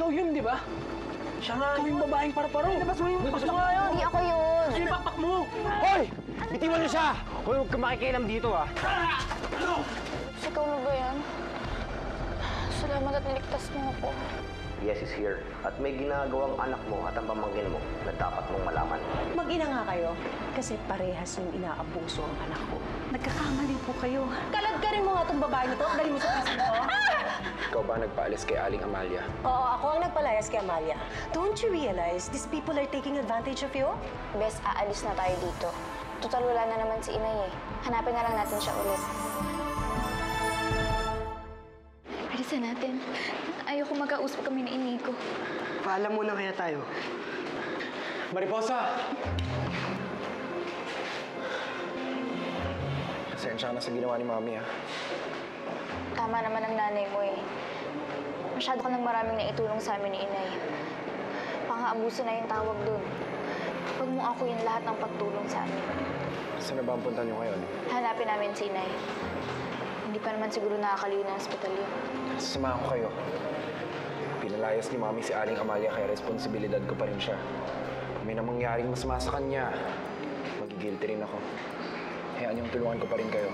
Ikaw yun, di ba? Siya nga yung babaeng parparo. Labas mo nga yun. Hindi ako yun. Ano yung pakpak mo? Hoy! Bitiwan niyo siya! Hoy, huwag ka makikialam dito, ah. Ikaw mo ba yan? Salamat at niligtas mo ako. Yes is here. At may ginagawang anak mo at ang pamangkin mo na dapat mong malaman. Mag-ina nga kayo kasi parehas yung inaabuso ang anak ko. Nagkakamali po kayo. Kaladkarin mo nga itong babae nito. Dali mo sa prison ko. Ikaw ba nagpaalis kay Aling Amalia? Oo, ako ang nagpalayas kay Amalia. Don't you realize these people are taking advantage of you? Bes, aalis na tayo dito. Total wala na naman si Inay eh. Hanapin na lang natin siya ulit. Alisan natin. Ayoko magkausap kami ni Inigo. Paalam muna kaya tayo. Mariposa! Pasensya ka na sa ginawa ni Mami, ah. Tama naman ang nanay mo eh. Masyado ka nang maraming naitulong sa amin ni Inay. Pang-aabuso na yung tawag dun. Huwag mo ako yung lahat ng pagtulong sa amin. Saan na ba ang punta niyo ngayon? Hanapin namin si Inay. Hindi pa naman siguro nakakaliw ng ospital yun. Sasamahan ko kayo. Pinalayas ni Mami si Aling Amalia kaya responsibilidad ko pa rin siya. Kung may namangyaring masama sa kanya, magigilty rin ako. Hayaan niyong tulungan ko pa rin kayo.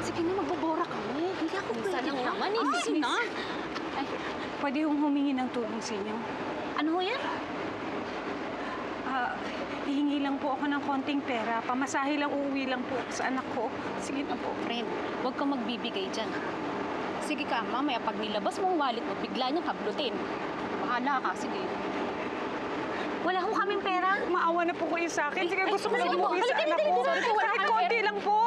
Sige na, magbobora kami. Hindi ako pwede. Sana naman, isis na. Ay, pwede hong humingi ng tulong sa inyo. Ano ho yan? Hihingi lang po ako ng konting pera. Pamasahe lang, uuwi lang po sa anak ko. Sige na po. Friend, huwag kang magbibigay dyan. Sige ka, mamaya pag nilabas mo ang wallet mo, bigla niyang hablutin. Bahala ka, sige. Wala ho kaming pera. Maawa na po kayo sa akin. Sige, gusto ko lang umuwi sa anak ko. Kahit konti lang po.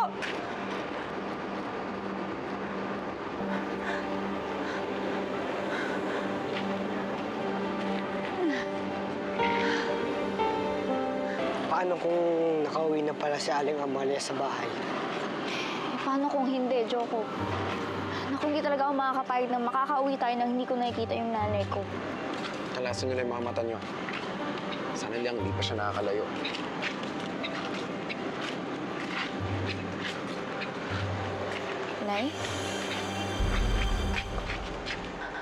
Paano kung nakauwi na pala si Aling Amalia sa bahay? Paano kung hindi, Joko? Naku, hindi talaga ako makakapayag na makakauwi tayo nang hindi ko nakikita yung nanay ko. Talasan niyo lang yung mga mata niyo. Sana lang hindi pa siya nakakalayo. Nay?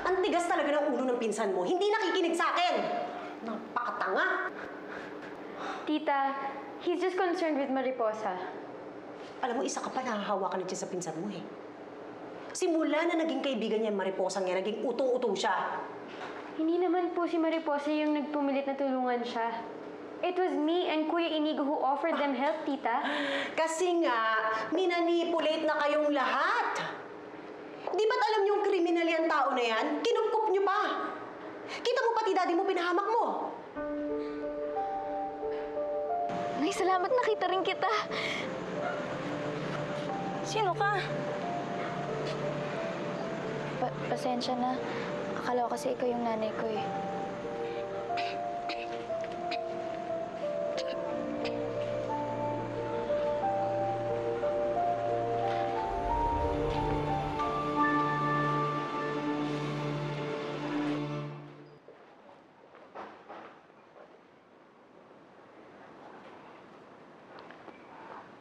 Ang tigas talaga ng ulo ng pinsan mo. Hindi nakikinig sa akin. Napakatanga. Tita, he's just concerned with Mariposa. Alam mo, isa ka pa nahahawakan na dyan sa pinsan mo eh. Simula na naging kaibigan niya Mariposa nga, naging utong-utong siya. Hindi naman po si Mariposa yung nagpumilit na tulungan siya. It was me and Kuya Inigo who offered them help, Tita. Kasi nga, minanipulate na kayong lahat. Di ba't alam niyong kriminal yan tao na yan? Kinupkup niyo pa. Kita mo pati daddy mo pinahamak mo. Nay, salamat nakita rin kita. Sino ka? Pasensya na. Akala ko kasi ikaw yung nanay ko eh.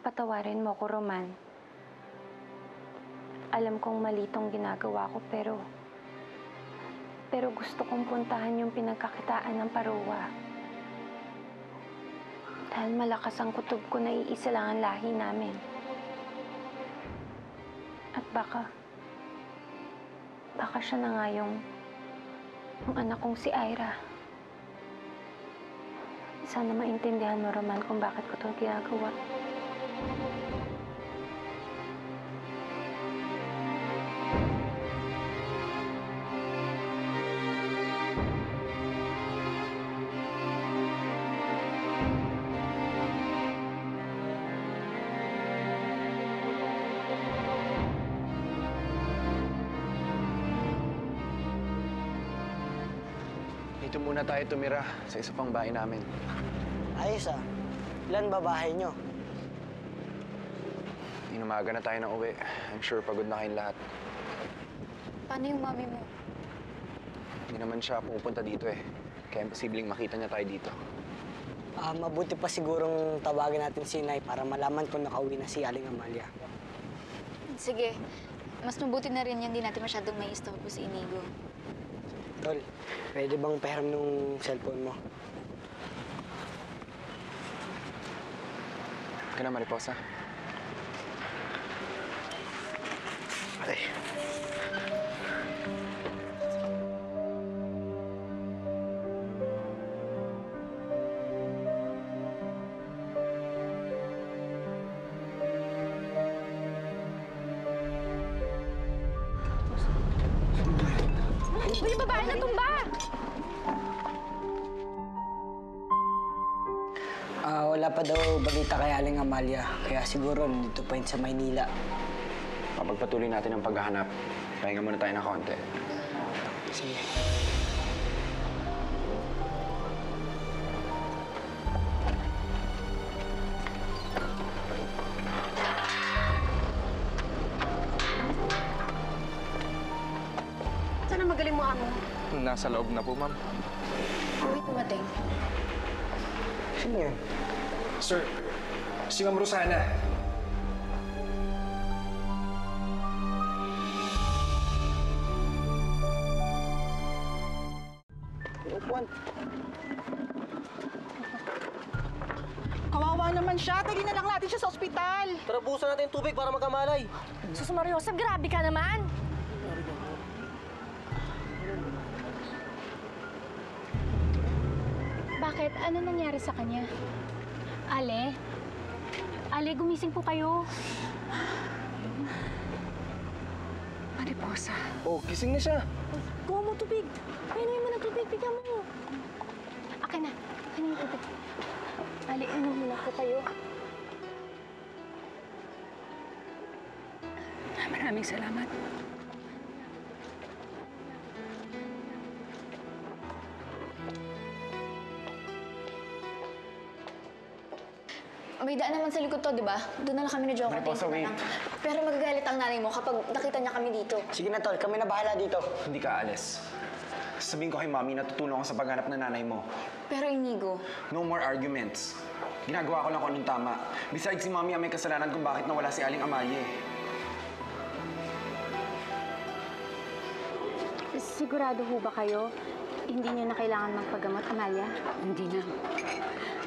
Patawarin mo ko, Roman. Alam kong mali tong ginagawa ko, pero gusto kong puntahan yung pinagkakitaan ng Paruwa. Dahil malakas ang kutob ko na iisa lang ang lahi namin. At baka siya na nga yung anak kong si Ira. Sana maintindihan mo, Roman, kung bakit ko ito ginagawa. Dito muna tayo tumira sa isa pang bahay namin. Ayos ah. Ilan ba bahay niyo? Inumaga na tayo ng uwi. I'm sure pagod na kayong lahat. Paano yung mami mo? Hindi naman siya pumupunta dito eh. Kaya imposibleng makita niya tayo dito. Mabuti pa sigurong tawagin natin si Inay para malaman kung nakauwi na si Aling Amalia. Sige, mas mabuti na rin yan, hindi natin masyadong may istorbo si Inigo. Tol, pwede bang pahiram nung cellphone mo? Ka na, Mariposa. Ay. Uy, yung babae na tumba! Wala pa daw balita kay Aling Amalia, kaya siguro nandito pa yun sa Maynila. Papagpatuloy natin ang paghahanap. Pahinga muna tayo ng konti. Sige. Saan ang magaling mo, amo? Nasa loob na po, ma'am. Uy, tumating. Sino yun? Sir, si Ma'am Rosana. Upuan. Kawawa naman siya. Tagin na lang natin siya sa ospital. Tara, busan natin tubig para magkamalay. Sus Mariosa, grabe ka naman! Bakit? Ano nangyari sa kanya? Ale? Ale, gumising po kayo. Mariposa. Oh, gising na siya. Kuha mo tubig. Painuin mo ng tubig. Bigyan mo. Akin na. Akin na yung tubig. Ale, inom muna po kayo. Maraming salamat. May daan naman sa likod to, di ba? Doon na lang kami ni Joker. Mariposa, wait. Pero magagalit ang nanay mo kapag nakita niya kami dito. Sige na, Tol. Kami na bahala dito. Hindi ka alis. Sabihin ko kay Mami na tutulong ako sa paghanap ng nanay mo. Pero Inigo, No more arguments. Ginagawa ko lang kung anong tama. Besides, si Mami ang may kasalanan kung bakit nawala si Aling Amalia. Sigurado ho ba kayo? Hindi niyo na kailangan magpagamot, Amalia? Hindi na.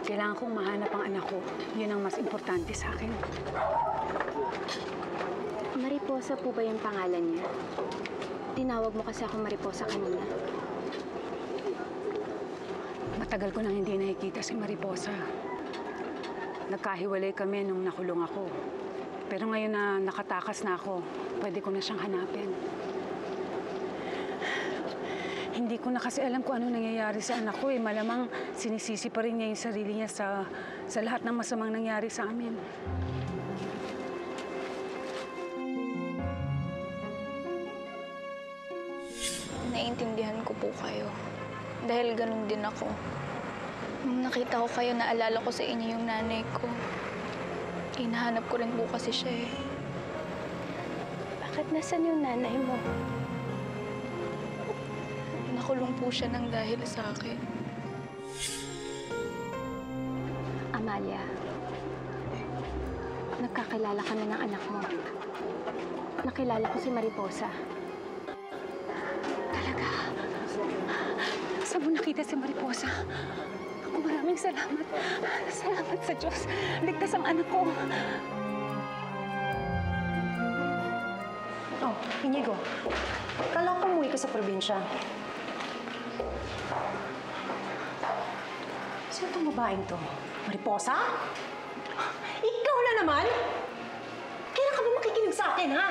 Kailangan kong mahanap ang anak ko. Yun ang mas importante sa akin. Mariposa po ba yung pangalan niya? Tinawag mo kasi ako Mariposa kanina. Matagal ko nang hindi nakikita si Mariposa. Nagkahiwalay kami nung nakulong ako. Pero ngayon na nakatakas na ako, pwede ko na siyang hanapin. Hindi ko na kasi alam kung ano nangyayari sa anak ko eh. Malamang sinisisi pa rin niya yung sarili niya sa lahat ng masamang nangyari sa amin. naiintindihan ko po kayo. Dahil ganun din ako. Nung nakita ko kayo, naalala ko sa inyo yung nanay ko. Hinahanap ko rin po kasi siya eh. Bakit nasan yung nanay mo? Nakulong po siya ng dahil sa akin. Amalia, nagkakilala kami ng anak mo. Nakilala ko si Mariposa. Talaga? Saan mo nakita si Mariposa? Ako maraming salamat. Salamat sa Diyos. Ligtas ang anak ko. Oh, Inigo. Kala ko umuwi ka sa probinsya. Sino itong babaeng to? Mariposa? Ikaw na naman? Kailan ka ba makikinig sa akin, ha?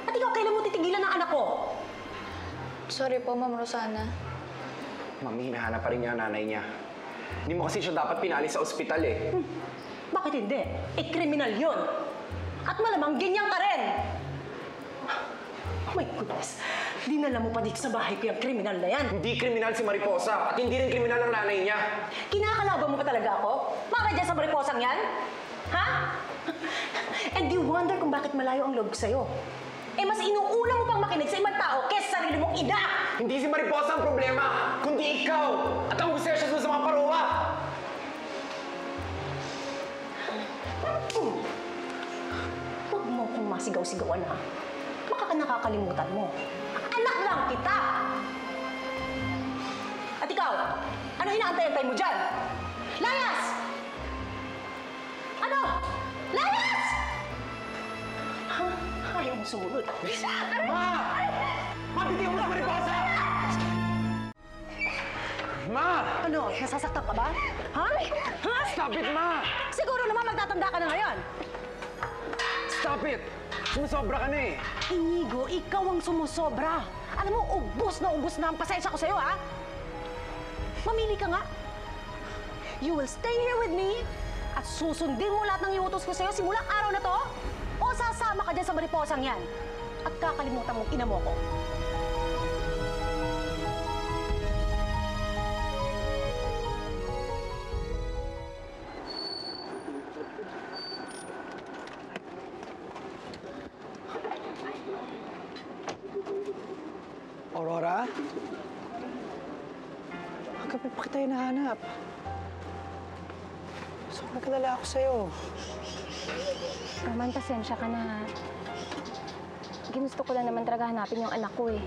At ikaw, kailan mo titigilan ang anak ko? Sorry po, Ma'am Rosana. Mami, hinahanap pa rin niya ang nanay niya. Hindi mo kasi siya dapat pinalis sa ospital eh. Bakit hindi? Kriminal yun. At malamang ganyan ka rin. Oh my goodness. Dinala mo pa dito sa bahay ko yung kriminal na yan. Hindi kriminal si Mariposa at hindi rin kriminal ang nanay niya. Kinakalaban mo pa talaga ako? Bakit dyan sa Mariposang yan? Ha? And you wonder kung bakit malayo ang loob ko sa'yo. eh mas inuuna mo pang makinig sa ibang tao kaysa sarili mong ina! Hindi si Mariposa ang problema, kundi ikaw! At ang obsession mo sa mga paruwa! Huwag mo kong masigaw-sigawan, ha? Baka ka nakakalimutan mo. Anak lang kita! At ikaw, ano hinaantay-antay mo dyan? Layas! Ano? Layas! Ha? Ayaw mo sumunod. Ma! Ma, bitiwan mo si Mariposa! Ma! Ano? Nasasaktan ka ba? Ha? Ha? Stop it, Ma! Siguro naman magtatanda ka na ngayon. Stop it! Sumusobra ka na eh! Inigo, ikaw ang sumusobra. Alam mo, ubos na ang pasensya ko sa'yo, ha? Mamili ka nga. You will stay here with me at susundin mo lahat ng iutos ko sa'yo simulang araw na to o sasama ka dyan sa mariposang yan at kakalimutan mong ina mo ko. Aurora? Hanggang pa kita hinahanap. Sobrang kalala ako sa'yo. Roman, pasensya ka na, ha? Ginusto ko lang naman talaga hanapin yung anak ko, eh.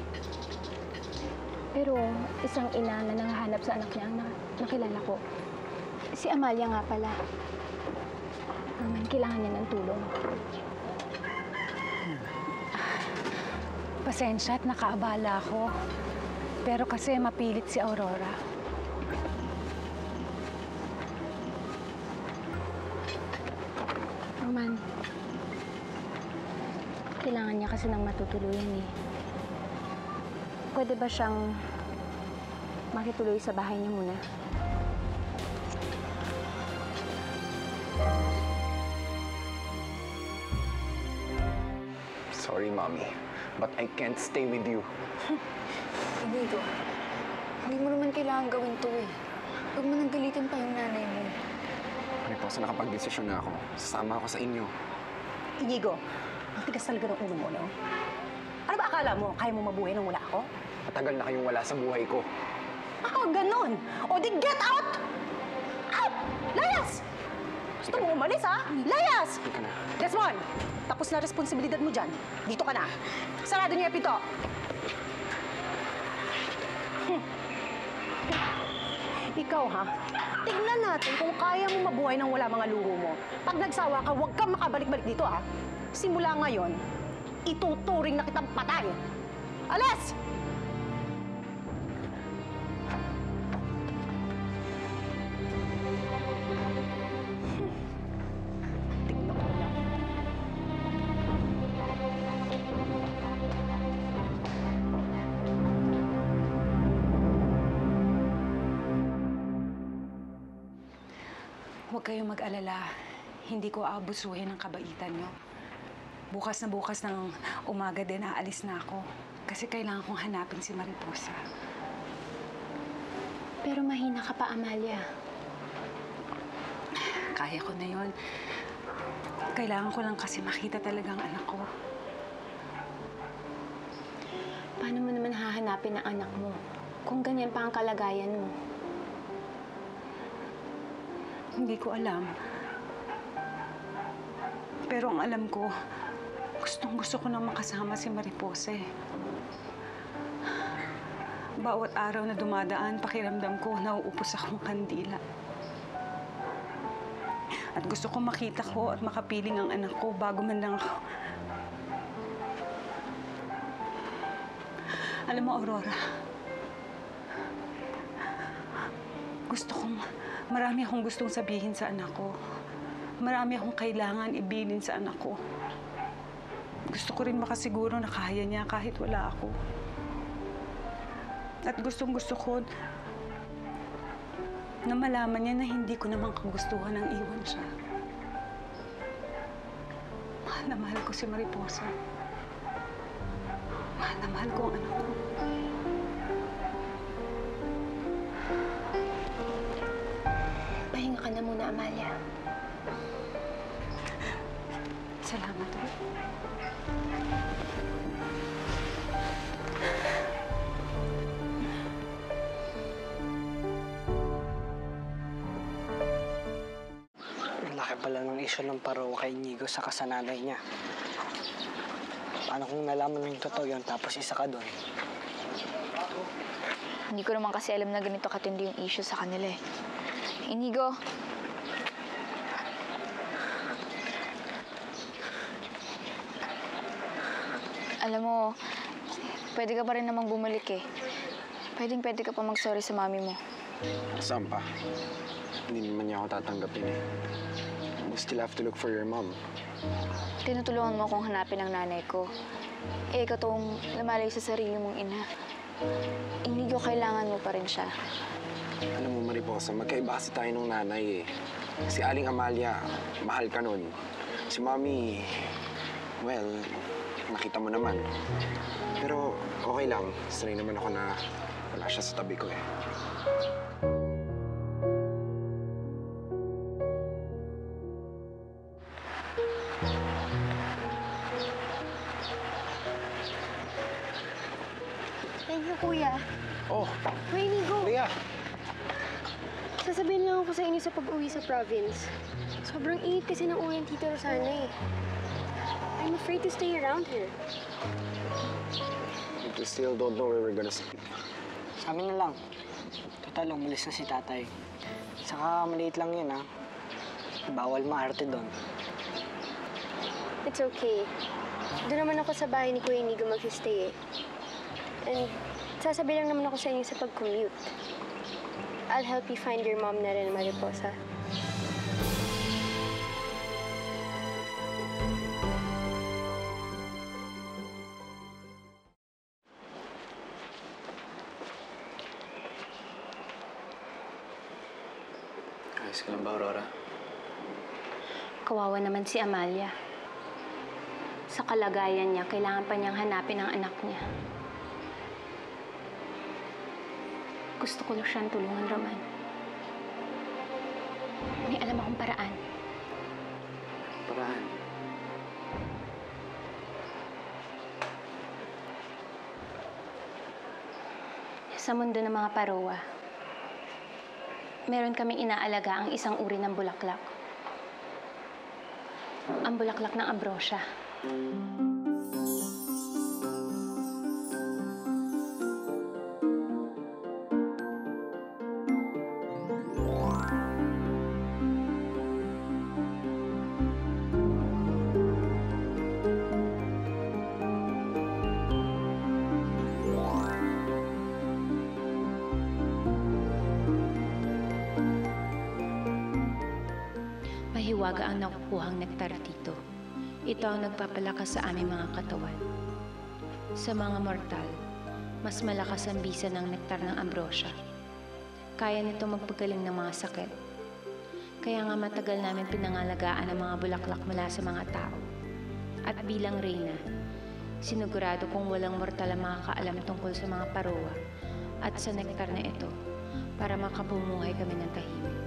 Pero isang ina na nangahanap sa anak niya ang nakilala ko. Si Amalia nga pala. Roman, kailangan niya ng tulong. Pasensya at nakaabala ako. Pero kasi mapilit si Aurora. Roman, kailangan niya kasi ng matutuluyan, eh. Pwede ba siyang makituloy sa bahay niya muna? Sorry, Mommy, but I can't stay with you. Inigo, hindi mo naman kailangan gawin to, eh. Huwag mo nang galitin pa yung nanay mo. Mariposa, nakapag-desisyon na ako. Sasama ako sa inyo. Inigo, ang tigas talaga ng ulo mo, no? Ano ba akala mo? Kaya mo mabuhay nang wala ako? Matagal na kayong wala sa buhay ko. Ah, ganon! O di get out! Out! Layas! Gusto mo umalis, ha? Layas! Hindi ka na. Desmond, tapos na responsibilidad mo dyan. Dito ka na. Sarado niyo yung pinto. Ikaw, ha? Tignan natin kung kaya mo mabuhay nang wala mga luho mo. Pag nagsawa ka, huwag kang makabalik-balik dito, ha? Simula ngayon, ituturing na kitang patay. Alas! Tignan mo lang. Huwag kayong mag-alala. Hindi ko aabusuhin ang kabaitan niyo. Bukas ng umaga din aalis na ako. Kasi kailangan kong hanapin si Mariposa. Pero mahina ka pa, Amalia. Kaya ko na yun. Kailangan ko lang kasi makita talaga ang anak ko. Paano mo naman hahanapin ang anak mo kung ganyan pa ang kalagayan mo? Hindi ko alam. Pero ang alam ko, gustong-gusto ko nang makasama si Mariposa, eh. Bawat araw na dumadaan, pakiramdam ko, nauupos akong kandila. At gusto ko makita ko at makapiling ang anak ko bago man lang ako. Alam mo, Aurora, marami akong gustong sabihin sa anak ko. Marami akong kailangan ibilin sa anak ko. Gusto ko rin makasiguro na kaya niya kahit wala ako. At gustong-gusto ko na malaman niya na hindi ko naman kagustuhan ang iwan siya. Mahal na mahal ko si Mariposa. Mahal na mahal ko ang anak ko. Pahinga ka na muna, Amalia. Salamat. Ang laki pala ng issue ng Parowa kay Inigo sa kasananay niya. Paano kung nalaman mo yung totoo yun tapos isa ka doon? Hindi ko naman kasi alam na ganito katindi yung issue sa kanila eh. Inigo. Alam mo, pwede ka pa rin namang bumalik eh. Pwede ka pa mag-sorry sa mami mo. Saan pa? Hindi naman niya ako tatanggapin eh. You still have to look for your mom. Tinutulungan mo akong hanapin ang nanay ko. Eh, ikaw tong lumalay sa sarili mong ina. Inigo, kailangan mo pa rin siya. Alam mo, Mariposa, magkaiba kasi tayo ng nanay eh. Si Aling Amalia, mahal ka nun. Si Mami, well, nakita mo naman. Pero okay lang. Sanay naman ako na wala siya sa tabi ko eh. Thank you, Kuya. Oh, Kuya Inigo, Leah! sasabihin lang ako sa inyo sa pag-uwi sa province. Sobrang init kasi ng ulan, Tita Rosana eh. I'm afraid to stay around here. We still don't know where we're gonna sleep. Sa amin na lang. Total, umalis na si tatay. Saka maliit lang yun, ha? Bawal maarte doon. It's okay. Doon naman ako sa bahay ni Kuya Inigo mag-stay eh. And sasabi lang naman ako sa inyo sa pag-commute. I'll help you find your mom na rin, Mariposa. Ayos ka lang ba, Aurora? Kawawa naman si Amalia. Sa kalagayan niya, kailangan pa niyang hanapin ang anak niya. Gusto ko lang siyang tulungan, Roman. May alam akong paraan. Paraan? Sa mundo ng mga Parowa, meron kaming inaalaga ang isang uri ng bulaklak. Ang bulaklak ng ambrosia. Mahiwaga ang nakukuhang nektar dito. Ito ang nagpapalakas sa aming mga katawan. Sa mga mortal, mas malakas ang bisa ng nektar ng ambrosia. Kaya nito magpagaling ng mga sakit. Kaya nga matagal namin pinangalagaan ang mga bulaklak mula sa mga tao. At bilang reyna, sinigurado kong walang mortal ang makakaalam tungkol sa mga Parowa at sa nektar na ito para makabumuhay kami ng tahimik.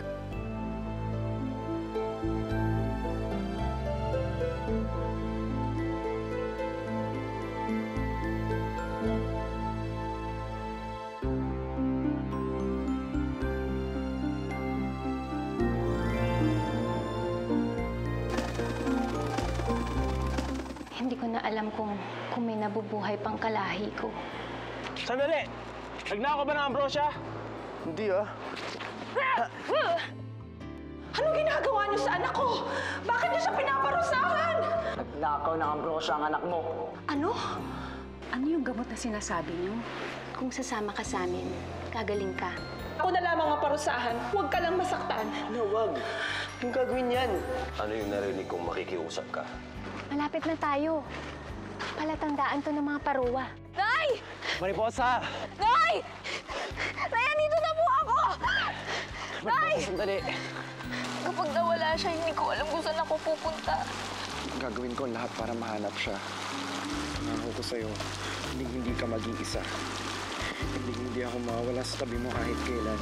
Hindi ko na alam kung may nabubuhay pang kalahi ko. Sandali! Nagnakaw ba ng ambrosia? Hindi ah. Ano ginagawa niyo sa anak ko? Bakit niyo siya pinaparusahan? Nagnakaw ng ambrosia ang anak mo. Ano? Ano yung gamot na sinasabi niyo? Kung sasama ka sa amin, gagaling ka. Ako na lamang ang parusahan. Huwag ka lang masaktan. No, wag. Yung gagawin yan. Ano yung narinig kong makikiusap ka? Malapit na tayo. Palatandaan to ng mga Parowa. Nay! Mariposa! Nay! Nay, andito na po ako! Nay! Sandali. Kapag nawala siya, hindi ko alam kung saan ako pupunta. Gagawin ko lahat para mahanap siya. Nangako ko sa'yo, hindi ka mag-iisa. Hindi ako mawawala sa tabi mo kahit kailan.